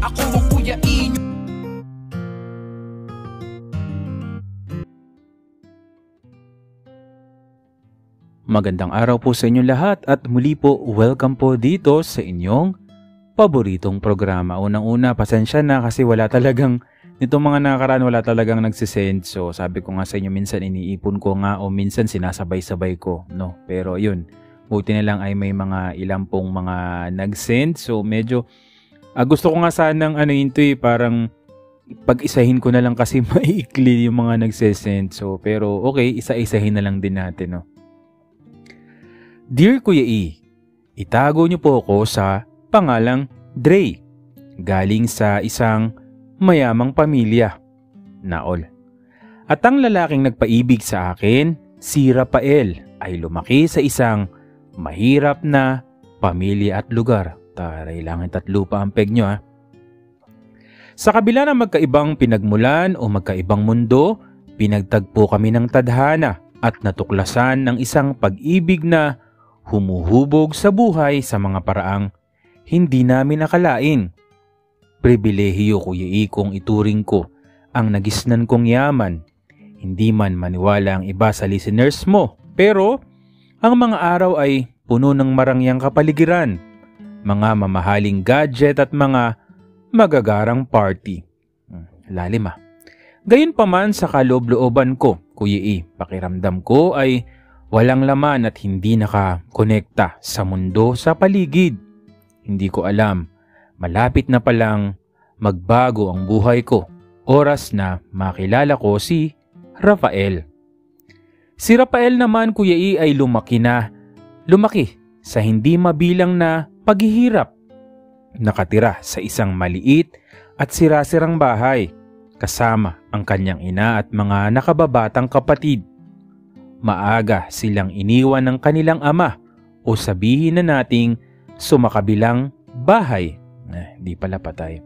Ako ang Kuya E. Magandang araw po sa inyong lahat at muli po welcome po dito sa inyong paboritong programa. Unang-una, pasensya na kasi wala talagang, nitong mga nakaraan wala talagang nagsisend. So sabi ko nga sa inyo, minsan iniipon ko nga o minsan sinasabay-sabay ko. No? Pero yun, buti na lang ay may mga ilang pong mga nagsend. So medyo, gusto ko nga sanang parang pag-isahin ko na lang kasi maiikli yung mga nagsisend. So pero okay, isa-isahin na lang din natin. No? Dear Kuya E, itago niyo po ako sa pangalang Dre, galing sa isang mayamang pamilya, Naol. At ang lalaking nagpaibig sa akin, si Rafael, ay lumaki sa isang mahirap na pamilya at lugar. Taray, langit at lupa ang peg nyo ha. Sa kabila ng magkaibang pinagmulan o magkaibang mundo, pinagtagpo kami ng tadhana at natuklasan ng isang pag-ibig na humuhubog sa buhay sa mga paraang hindi namin nakalain. Pribilehiyo Kuya E kung ituring ko ang nagisnan kong yaman. Hindi man maniwala ang iba sa listeners mo, pero ang mga araw ay puno ng marangyang kapaligiran, mga mamahaling gadget at mga magagarang party. Lalim ah. Gayunpaman sa kaloob-looban ko, Kuya E, pakiramdam ko ay walang laman at hindi nakakonekta sa mundo sa paligid. Hindi ko alam, malapit na palang magbago ang buhay ko. Oras na makilala ko si Rafael. Si Rafael naman Kuya E ay lumaki sa hindi mabilang na paghihirap. Nakatira sa isang maliit at sirasirang bahay kasama ang kanyang ina at mga nakababatang kapatid. Maaga silang iniwan ng kanilang ama o sabihin na nating sumakabilang bahay. Di pala patay.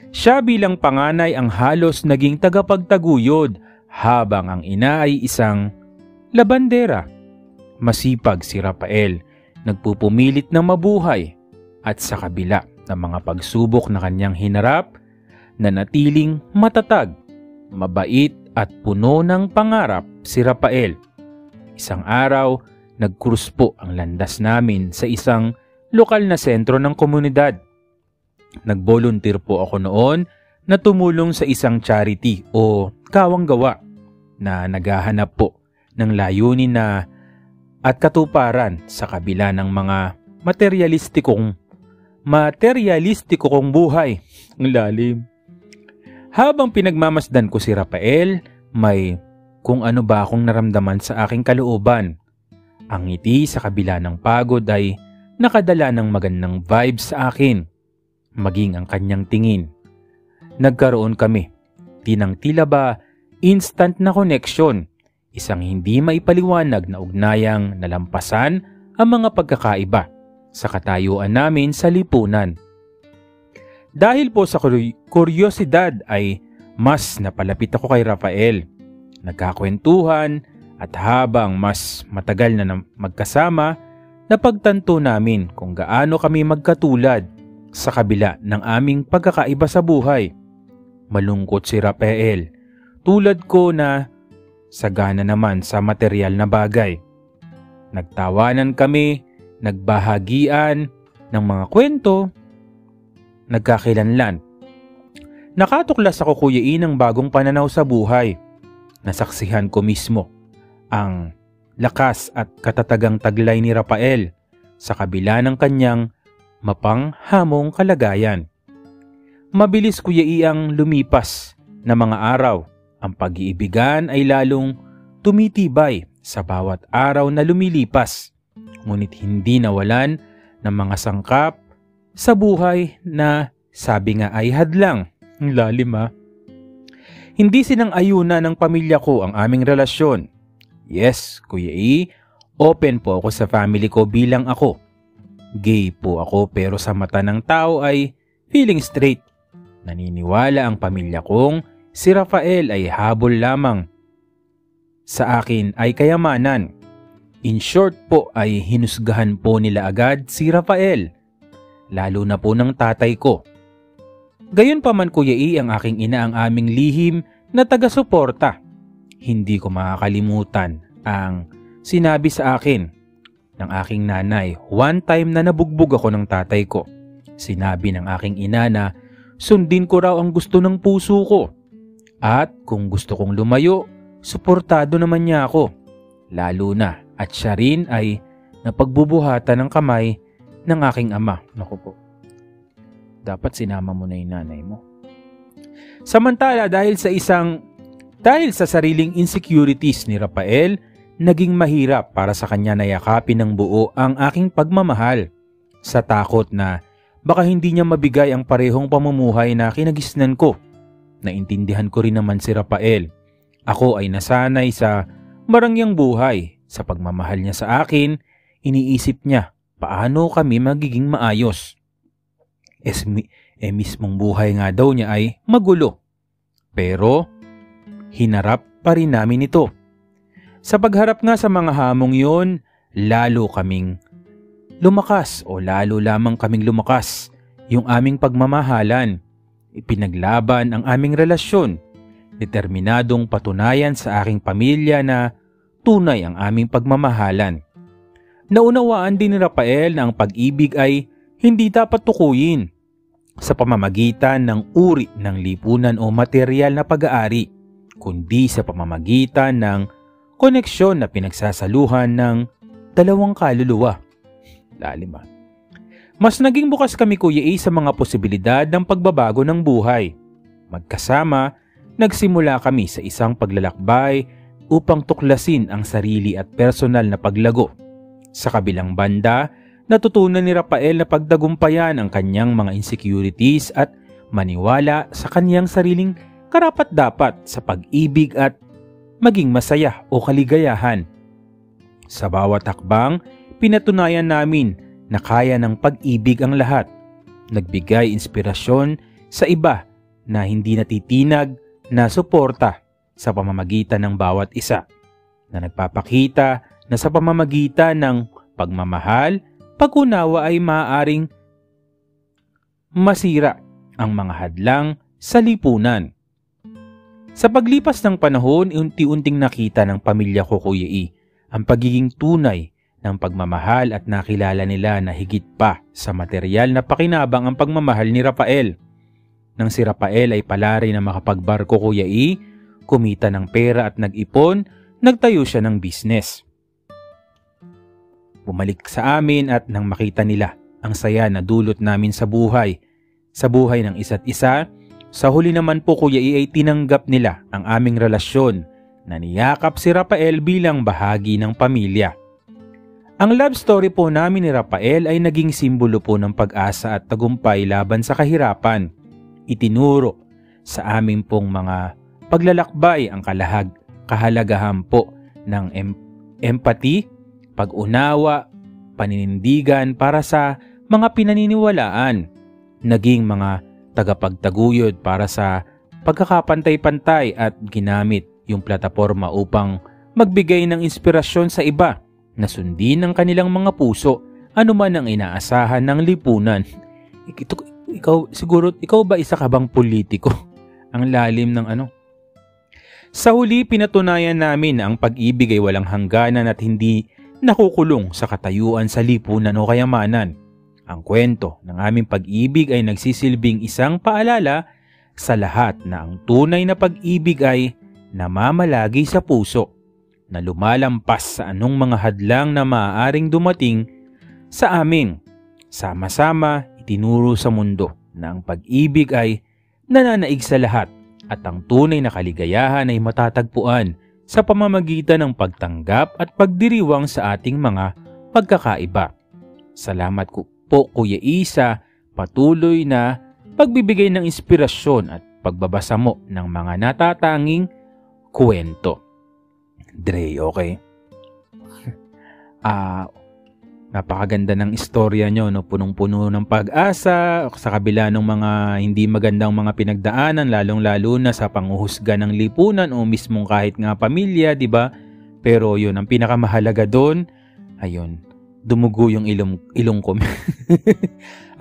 Siya bilang panganay ang halos naging tagapagtaguyod habang ang ina ay isang labandera. Masipag si Rafael, nagpupumilit na mabuhay at sa kabila ng mga pagsubok na kanyang hinarap, nanatiling matatag, mabait at puno ng pangarap si Rafael. Isang araw, nag-cruise po ang landas namin sa isang lokal na sentro ng komunidad. Nag-volunteer po ako noon na tumulong sa isang charity o kawang-gawa na naghahanap po ng layunin na at katuparan sa kabila ng mga materialistikong buhay. Ang lalim. Habang pinagmamasdan ko si Rafael, may kung ano ba akong naramdaman sa aking kalooban. Ang ngiti sa kabila ng pagod ay nakadala ng magandang vibes sa akin, maging ang kanyang tingin. Nagkaroon kami, tinang-tila ba, instant na connection, isang hindi maipaliwanag na ugnayang nalampasan ang mga pagkakaiba sa katayuan namin sa lipunan. Dahil po sa kuryosidad ay mas napalapit ako kay Rafael. Nagkakwentuhan at habang mas matagal na magkasama, napagtanto namin kung gaano kami magkatulad sa kabila ng aming pagkakaiba sa buhay. Malungkot si Rafael, tulad ko na sagana naman sa material na bagay. Nagtawanan kami, nagbahagian ng mga kwento, nagkakilanlan. Nakatuklas ako Kuya E ng bagong pananaw sa buhay. Nasaksihan ko mismo ang lakas at katatagang taglay ni Rafael sa kabila ng kanyang mapanghamong kalagayan. Mabilis Kuya E ang lumipas na mga araw. Ang pag-iibigan ay lalong tumitibay sa bawat araw na lumilipas. Ngunit hindi nawalan ng mga sangkap sa buhay na sabi nga ay hadlang. Ang lalim ha. Hindi sinang-ayuna ng pamilya ko ang aming relasyon. Yes, Kuya E, open po ako sa family ko bilang ako. Gay po ako pero sa mata ng tao ay feeling straight. Naniniwala ang pamilya kong si Rafael ay habol lamang. Sa akin ay kayamanan. In short po ay hinusgahan po nila agad si Rafael. Lalo na po ng tatay ko. Gayunpaman Kuya E, ang aking ina ang aming lihim na taga-suporta. Hindi ko makakalimutan ang sinabi sa akin ng aking nanay one time na nabugbog ako ng tatay ko. Sinabi ng aking ina na sundin ko raw ang gusto ng puso ko. At kung gusto kong lumayo, suportado naman niya ako. Lalo na at siya rin ay napagbubuhatan ng kamay ng aking ama. Naku po. Dapat sinama mo na yung nanay mo. Samantala dahil sa sariling insecurities ni Rafael, naging mahirap para sa kanya na yakapin ng buo ang aking pagmamahal. Sa takot na baka hindi niya mabigay ang parehong pamumuhay na kinagisnan ko. Naintindihan ko rin naman si Rafael. Ako ay nasanay sa marangyang buhay. Sa pagmamahal niya sa akin, iniisip niya paano kami magiging maayos. Mismong buhay nga daw niya ay magulo. Pero hinarap pa rin namin ito. Sa pagharap nga sa mga hamong yun, lalo lamang kaming lumakas yung aming pagmamahalan. Ipinaglaban ang aming relasyon. Determinadong patunayan sa aking pamilya na tunay ang aming pagmamahalan. Naunawaan din ni Rafael na ang pag-ibig ay hindi dapat tukuyin sa pamamagitan ng uri ng lipunan o material na pag-aari, kundi sa pamamagitan ng koneksyon na pinagsasaluhan ng dalawang kaluluwa. Lalim ba? Mas naging bukas kami Kuya A sa mga posibilidad ng pagbabago ng buhay. Magkasama, nagsimula kami sa isang paglalakbay upang tuklasin ang sarili at personal na paglago. Sa kabilang banda, natutunan ni Rafael na pagdagumpayan ang kanyang mga insecurities at maniwala sa kanyang sariling karapat-dapat sa pag-ibig at maging masaya o kaligayahan. Sa bawat hakbang, pinatunayan namin na kaya ng pag-ibig ang lahat. Nagbigay inspirasyon sa iba na hindi natitinag na suporta sa pamamagitan ng bawat isa, na nagpapakita na sa pamamagitan ng pagmamahal, pag-unawa ay maaaring masira ang mga hadlang sa lipunan. Sa paglipas ng panahon, unti-unting nakita ng pamilya ko Kuya E ang pagiging tunay ng pagmamahal at nakilala nila na higit pa sa material na pakinabang ang pagmamahal ni Rafael. Nang si Rafael ay palari na makapagbarko Kuya E, kumita ng pera at nag-ipon, nagtayo siya ng business. Bumalik sa amin at nang makita nila ang saya na dulot namin sa buhay ng isa't isa, sa huli naman po Kuya E ay tinanggap nila ang aming relasyon na niyakap si Rafael bilang bahagi ng pamilya. Ang love story po namin ni Rafael ay naging simbolo po ng pag-asa at tagumpay laban sa kahirapan. Itinuro sa amin pong mga paglalakbay ang kahalagahan po ng empathy, pag-unawa, paninindigan para sa mga pinaniniwalaan, naging mga tagapagtaguyod para sa pagkakapantay-pantay at ginamit yung plataforma upang magbigay ng inspirasyon sa iba na sundin ang kanilang mga puso anuman ang inaasahan ng lipunan. Ikaw ba isa ka bang politiko? Ang lalim ng ano? Sa huli, pinatunayan namin na ang pag-ibig ay walang hangganan at hindi nakukulong sa katayuan sa lipunan o kayamanan. Ang kwento ng aming pag-ibig ay nagsisilbing isang paalala sa lahat na ang tunay na pag-ibig ay namamalagi sa puso, na lumalampas sa anong mga hadlang na maaaring dumating sa amin. Sama-sama itinuro sa mundo na ang pag-ibig ay nananaig sa lahat at ang tunay na kaligayahan ay matatagpuan sa pamamagitan ng pagtanggap at pagdiriwang sa ating mga pagkakaiba. Salamat po Kuya Isa, patuloy na pagbibigay ng inspirasyon at pagbabasa mo ng mga natatanging kwento. Dre, okay? Napakaganda ng istorya nyo, no? Punong-puno ng pag-asa sa kabila ng mga hindi magandang mga pinagdaanan, lalong-lalo na sa panghuhusga ng lipunan o mismong kahit nga pamilya, di ba? Pero yun, ang pinakamahalaga doon, ayun, dumugo yung ilong ko.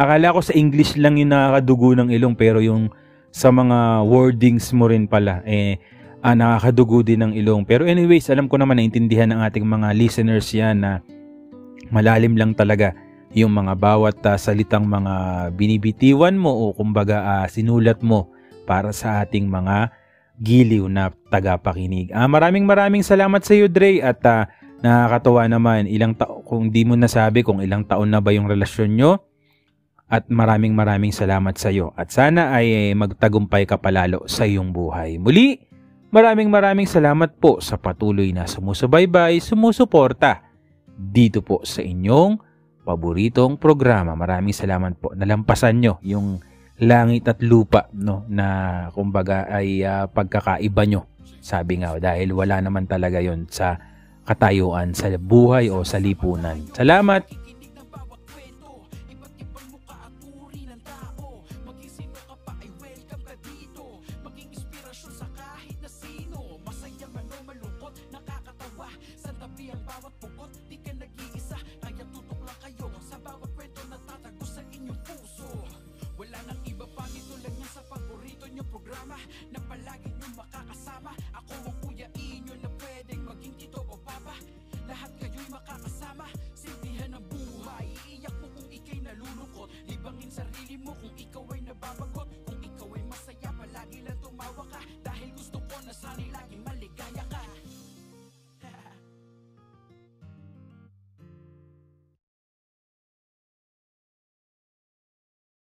Akala ko sa English lang yung nakakadugo ng ilong, pero yung sa mga wordings mo rin pala, nakakadugo din ng ilong. Pero anyways, alam ko naman, naintindihan ng ating mga listeners yan na malalim lang talaga yung mga bawat salitang mga binibitiwan mo o kumbaga sinulat mo para sa ating mga giliw na tagapakinig. Maraming salamat sa iyo, Dre, at nakakatuwa naman kung di mo nasabi kung ilang taon na ba yung relasyon nyo, at maraming salamat sa iyo at sana ay magtagumpay ka palalo sa iyong buhay. Muli, maraming salamat po sa patuloy na sumusubaybay, sumusuporta dito po sa inyong paboritong programa. Maraming salamat po. Nalampasan nyo yung langit at lupa, no, na kumbaga ay pagkakaiba nyo. Sabi nga, dahil wala naman talaga yon sa katayuan, sa buhay o sa lipunan. Salamat!